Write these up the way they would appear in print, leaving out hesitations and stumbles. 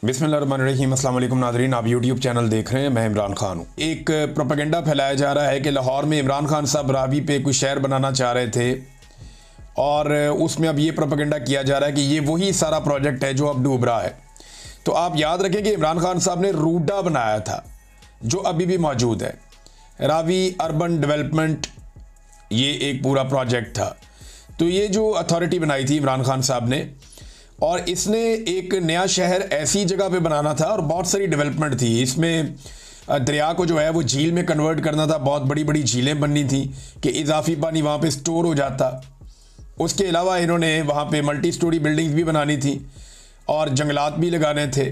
बिस्मिल्लाहिर्रहमानिर्रहीम। अस्सलाम वालेकुम नाज़रीन, आप यूट्यूब चैनल देख रहे हैं। मैं इमरान खान हूँ। एक प्रोपेगेंडा फैलाया जा रहा है कि लाहौर में इमरान खान साहब रावी पे कोई शहर बनाना चाह रहे थे और उसमें अब ये प्रोपेगेंडा किया जा रहा है कि ये वही सारा प्रोजेक्ट है जो अब डूब रहा है। तो आप याद रखें कि इमरान खान साहब ने रूडा बनाया था जो अभी भी मौजूद है। रावी अर्बन डेवलपमेंट ये एक पूरा प्रोजेक्ट था। तो ये जो अथॉरिटी बनाई थी इमरान खान साहब ने, और इसने एक नया शहर ऐसी जगह पे बनाना था और बहुत सारी डेवलपमेंट थी। इसमें दरिया को जो है वो झील में कन्वर्ट करना था। बहुत बड़ी बड़ी झीलें बननी थी कि इजाफी पानी वहाँ पे स्टोर हो जाता। उसके अलावा इन्होंने वहाँ पे मल्टी स्टोरी बिल्डिंग्स भी बनानी थी और जंगलात भी लगाने थे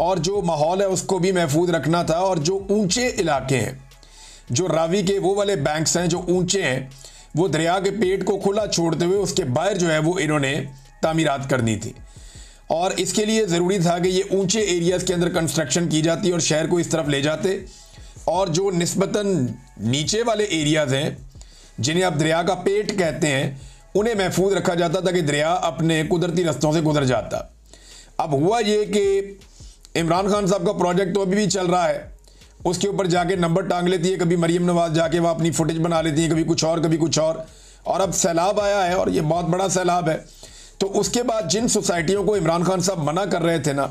और जो माहौल है उसको भी महफूज रखना था। और जो ऊंचे इलाके हैं, जो रावी के वो वाले बैंक्स हैं जो ऊंचे हैं, वो दरिया के पेट को खुला छोड़ते हुए उसके बाहर जो है वो इन्होंने तामीरात करनी थी। और इसके लिए ज़रूरी था कि ये ऊंचे एरियाज़ के अंदर कंस्ट्रक्शन की जाती और शहर को इस तरफ ले जाते, और जो निस्बतन नीचे वाले एरियाज़ हैं जिन्हें आप दरिया का पेट कहते हैं, उन्हें महफूज रखा जाता ताकि दरिया अपने कुदरती रस्तों से गुजर जाता। अब हुआ ये कि इमरान खान साहब का प्रोजेक्ट तो अभी भी चल रहा है, उसके ऊपर जाके नंबर टांग लेती है। कभी मरीम नवाज जाके वह अपनी फुटेज बना लेती है, कभी कुछ और कभी कुछ और अब सैलाब आया है और ये बहुत बड़ा सैलाब है। तो उसके बाद जिन सोसाइटियों को इमरान खान साहब मना कर रहे थे ना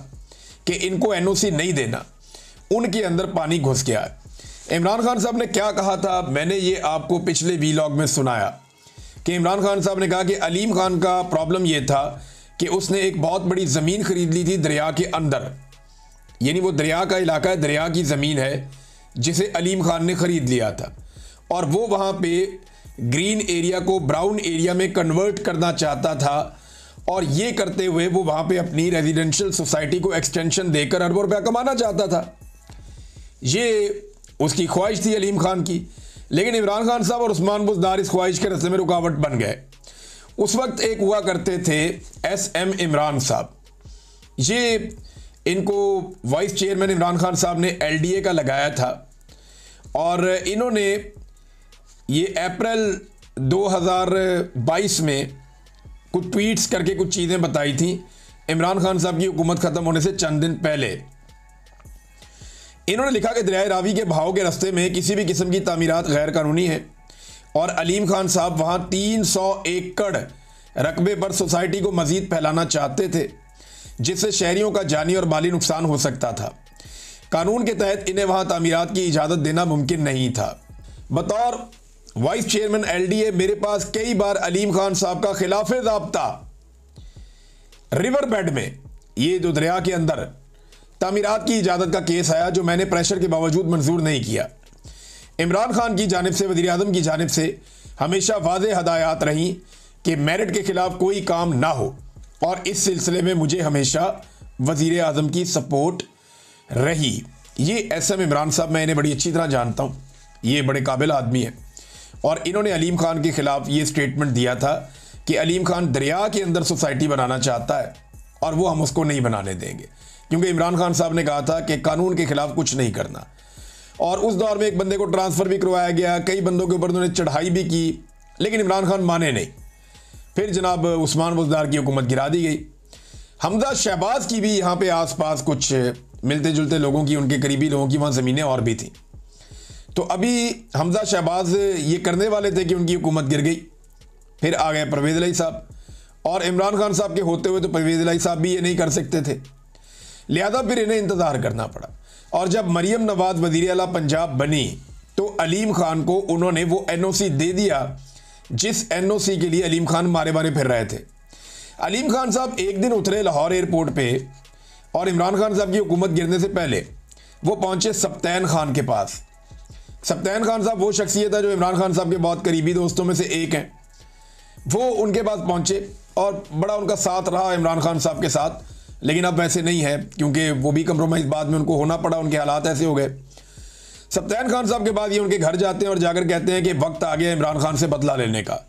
कि इनको एनओसी नहीं देना, उनके अंदर पानी घुस गया है। इमरान खान साहब ने क्या कहा था, मैंने ये आपको पिछले वीलॉग में सुनाया कि इमरान खान साहब ने कहा कि अलीम खान का प्रॉब्लम ये था कि उसने एक बहुत बड़ी ज़मीन खरीद ली थी दरिया के अंदर, यानी वो दरिया का इलाका है, दरिया की ज़मीन है जिसे अलीम खान ने ख़रीद लिया था और वो वहाँ पे ग्रीन एरिया को ब्राउन एरिया में कन्वर्ट करना चाहता था। और ये करते हुए वो वहाँ पे अपनी रेजिडेंशियल सोसाइटी को एक्सटेंशन देकर अरबों रुपया कमाना चाहता था। ये उसकी ख्वाहिश थी अलीम खान की, लेकिन इमरान खान साहब और उस्मान बुज़दार इस ख्वाहिश के रास्ते में रुकावट बन गए। उस वक्त एक हुआ करते थे SM इमरान साहब, ये इनको वाइस चेयरमैन इमरान खान साहब ने LDA का लगाया था और इन्होंने ये अप्रैल 2022 में कुछ ट्वीट्स करके कुछ चीज़ें बताई थी इमरान खान साहब की हुकूमत ख़त्म होने से चंद दिन पहले। इन्होंने लिखा कि दरिया रावी के बहाव के रास्ते में किसी भी किस्म की तामीरात गैर कानूनी है और अलीम खान साहब वहाँ 300 एकड़ रकबे पर सोसाइटी को मज़ीद फैलाना चाहते थे जिससे शहरियों का जानी और माली नुकसान हो सकता था। कानून के तहत इन्हें वहाँ तामीरात की इजाज़त देना मुमकिन नहीं था। बतौर वाइस चेयरमैन LDA मेरे पास कई बार अलीम खान साहब का खिलाफे ज़ाब्ता रिवर बेड में, ये जो दरिया के अंदर तामीरात की इजाज़त का केस आया जो मैंने प्रेशर के बावजूद मंजूर नहीं किया। इमरान खान की जानिब से, वज़ीर आज़म की जानिब से हमेशा वाज़ेह हदायत रही कि मेरिट के खिलाफ कोई काम ना हो और इस सिलसिले में मुझे हमेशा वज़ीर आज़म की सपोर्ट रही। ये SM इमरान साहब, मैं इन्हें बड़ी अच्छी तरह जानता हूँ, ये बड़े काबिल आदमी हैं और इन्होंने अलीम खान के ख़िलाफ़ ये स्टेटमेंट दिया था कि अलीम खान दरिया के अंदर सोसाइटी बनाना चाहता है और वो हम उसको नहीं बनाने देंगे, क्योंकि इमरान खान साहब ने कहा था कि कानून के ख़िलाफ़ कुछ नहीं करना। और उस दौर में एक बंदे को ट्रांसफ़र भी करवाया गया, कई बंदों के ऊपर उन्होंने चढ़ाई भी की, लेकिन इमरान खान माने नहीं। फिर जनाब उस्मान बुज़दार की हुकूमत गिरा दी गई। हमजा शहबाज की भी यहाँ पे आसपास कुछ मिलते जुलते लोगों की, उनके करीबी लोगों की वहाँ ज़मीनें और भी थी। तो अभी हमजा शहबाज ये करने वाले थे कि उनकी हुकूमत गिर गई। फिर आ गए परवेज़ इलाही साहब, और इमरान खान साहब के होते हुए तो परवेज़ इलाही साहब भी ये नहीं कर सकते थे, लिहाजा फिर इन्हें इंतज़ार करना पड़ा। और जब मरीम नवाज वज़ीर आला पंजाब बनी तो अलीम खान को उन्होंने वो NOC दे दिया जिस NOC के लिए अलीम खान मारे मारे फिर रहे थे। अलीम खान साहब एक दिन उतरे लाहौर एयरपोर्ट पे और इमरान खान साहब की हुकूमत गिरने से पहले वो पहुंचे सब्तैन खान के पास। सब्तैन खान साहब वो शख्सियत है जो इमरान खान साहब के बहुत करीबी दोस्तों में से एक हैं। वो उनके पास पहुंचे और बड़ा उनका साथ रहा इमरान खान साहब के साथ, लेकिन अब वैसे नहीं है क्योंकि वो भी कंप्रोमाइज़ बाद में उनको होना पड़ा, उनके हालात ऐसे हो गए। सब्तैन खान साहब के बाद ये उनके घर जाते हैं और जाकर कहते हैं कि वक्त आ गया इमरान खान से बदला लेने का।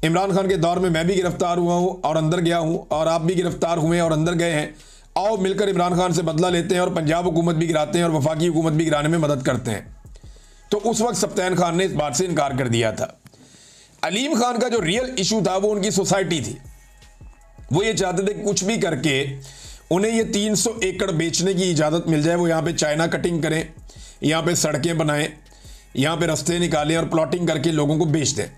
इमरान खान के दौर में मैं भी गिरफ्तार हुआ हूँ और अंदर गया हूँ और आप भी गिरफ्तार हुए और अंदर गए हैं, आओ मिलकर इमरान खान से बदला लेते हैं और पंजाब हुकूमत भी गिराते हैं और वफाकी हुकूमत भी गिराने में मदद करते हैं। तो उस वक्त सब्तैन खान ने इस बात से इनकार कर दिया था। अलीम खान का जो रियल इशू था वो उनकी सोसाइटी थी। वो ये चाहते थे कि कुछ भी करके उन्हें ये 300 एकड़ बेचने की इजाज़त मिल जाए, वो यहाँ पे चाइना कटिंग करें, यहाँ पे सड़कें बनाएं, यहाँ पे रास्ते निकालें और प्लॉटिंग करके लोगों को बेच दें।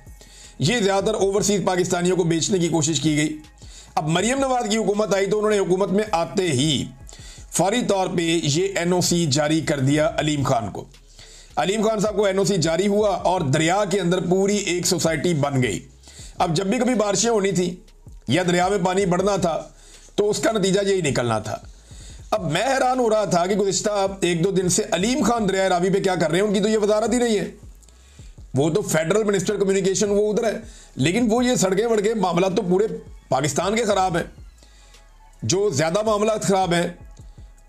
ये ज़्यादातर ओवरसीज़ पाकिस्तानियों को बेचने की कोशिश की गई। अब मरियम नवाज की हुकूमत आई तो उन्होंने हुकूमत में आते ही फौरी तौर पे ये NOC जारी कर दिया अलीम खान को। अलीम खान साहब को NOC जारी हुआ और दरिया के अंदर पूरी एक सोसाइटी बन गई। अब जब भी कभी बारिशें होनी थी या दरिया में पानी बढ़ना था तो उसका नतीजा यही निकलना था। अब मैं हैरान हो रहा था कि गुज़िश्ता 1-2 दिन से अलीम खान दरिया रावी पे क्या कर रहे हैं, उनकी तो ये वजारत ही नहीं है। वो तो फेडरल मिनिस्टर कम्युनिकेशन वो उधर है, लेकिन वो ये सड़कें वड़कें मामला तो पूरे पाकिस्तान के ख़राब हैं। जो ज़्यादा मामला ख़राब हैं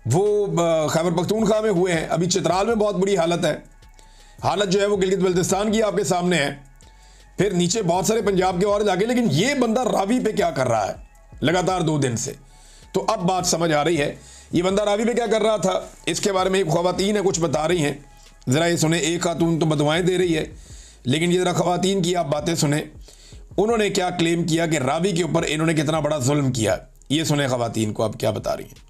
वो खैबर पख्तूनख्वा में हुए हैं। अभी चित्राल में बहुत बुरी हालत है, हालत जो है वो गिलगित बल्तिस्तान की आपके सामने है, फिर नीचे बहुत सारे पंजाब के और जाके। लेकिन ये बंदा रावी पे क्या कर रहा है लगातार 2 दिन से, तो अब बात समझ आ रही है ये बंदा रावी पे क्या कर रहा था। इसके बारे में एक ख़वातीन है कुछ बता रही हैं, ज़रा ये सुने। एक खातून तो बदवाएं दे रही है, लेकिन ये ज़रा ख़वातीन की आप बातें सुने, उन्होंने क्या क्लेम किया कि रावी के ऊपर इन्होंने कितना बड़ा जुल्म किया। ये सुने ख़वातीन को अब क्या बता रही हैं।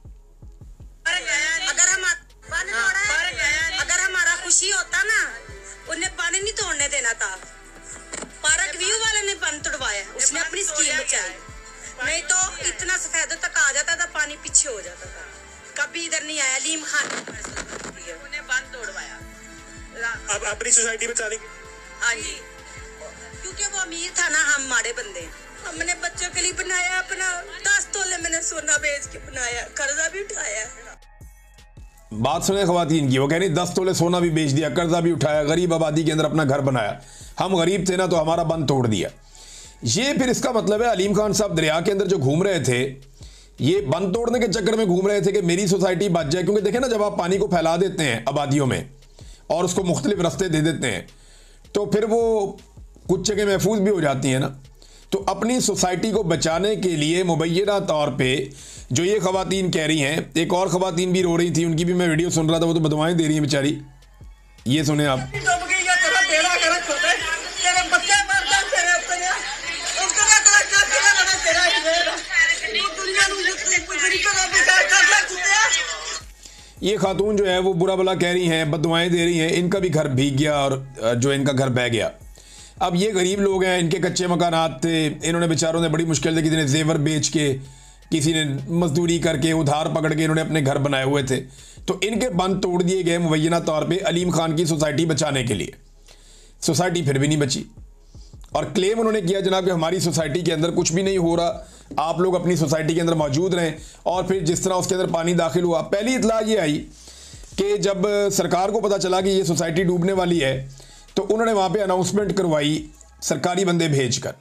अगर हमारा खुशी होता ना, उन्हें पानी नहीं तोड़ने देना था। पार्क व्यू वाले ने पानी तोड़वाया, उसने अपनी स्कीम बचाई, नहीं तो इतना सफेद तक आ जाता था, पानी पीछे हो जाता था। कभी इधर नहीं आया। अलीम खान उन्हें बंद तोड़वाया। अब अपनी सोसाइटी बचाने की। हाँ जी, क्योंकि वो अमीर था ना, हम माड़े बंदे। हमने बच्चों के लिए बनाया अपना, 10 तोले मैंने सोना बेच के बनाया, कर्जा भी उठाया। बात सुने ख़वातीन की, वो कह रही 10 तोले सोना भी बेच दिया, कर्जा भी उठाया, गरीब आबादी के अंदर अपना घर बनाया। हम गरीब थे ना तो हमारा बंद तोड़ दिया। ये फिर इसका मतलब है अलीम खान साहब दरिया के अंदर जो घूम रहे थे, ये बंद तोड़ने के चक्कर में घूम रहे थे कि मेरी सोसाइटी बच जाए। क्योंकि देखें ना, जब आप पानी को फैला देते हैं आबादियों में और उसको मुख्तलिफ रास्ते दे देते हैं तो फिर वो कुछ जगह महफूज भी हो जाती हैं ना। तो अपनी सोसाइटी को बचाने के लिए मुबैना तौर पे जो ये ख़वातीन कह रही हैं, एक और ख़वातीन भी रो रही थी, उनकी भी मैं वीडियो सुन रहा था, वो तो बदवाएं दे रही हैं बेचारी। ये सुने आप। ये खातून जो है वो बुरा भला कह रही हैं, बददुआएं दे रही हैं, इनका भी घर भीग गया और जो इनका घर बह गया। अब ये गरीब लोग हैं, इनके कच्चे मकानात थे, इन्होंने बेचारों ने बड़ी मुश्किल से, किसी ने जेवर बेच के, किसी ने मजदूरी करके, उधार पकड़ के इन्होंने अपने घर बनाए हुए थे। तो इनके बंद तोड़ दिए गए मुबैना तौर पे अलीम खान की सोसाइटी बचाने के लिए। सोसाइटी फिर भी नहीं बची और क्लेम उन्होंने किया जनाब कि हमारी सोसाइटी के अंदर कुछ भी नहीं हो रहा, आप लोग अपनी सोसाइटी के अंदर मौजूद रहें। और फिर जिस तरह उसके अंदर पानी दाखिल हुआ, पहली इतला ये आई कि जब सरकार को पता चला कि ये सोसाइटी डूबने वाली है तो उन्होंने वहाँ पे अनाउंसमेंट करवाई सरकारी बंदे भेजकर।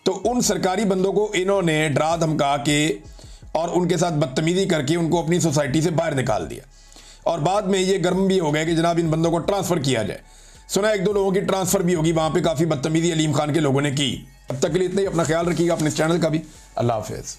तो उन सरकारी बंदों को इन्होंने डरा धमका के और उनके साथ बदतमीज़ी करके उनको अपनी सोसाइटी से बाहर निकाल दिया। और बाद में ये गर्म भी हो गए कि जनाब इन बंदों को ट्रांसफ़र किया जाए। सुना 1-2 लोगों की ट्रांसफ़र भी होगी, वहाँ पे काफ़ी बदतमीज़ी अलीम खान के लोगों ने की। अब तक के लिए इतना ही, अपना ख्याल रखिएगा, अपने चैनल का भी। अल्लाह हाफ़िज़।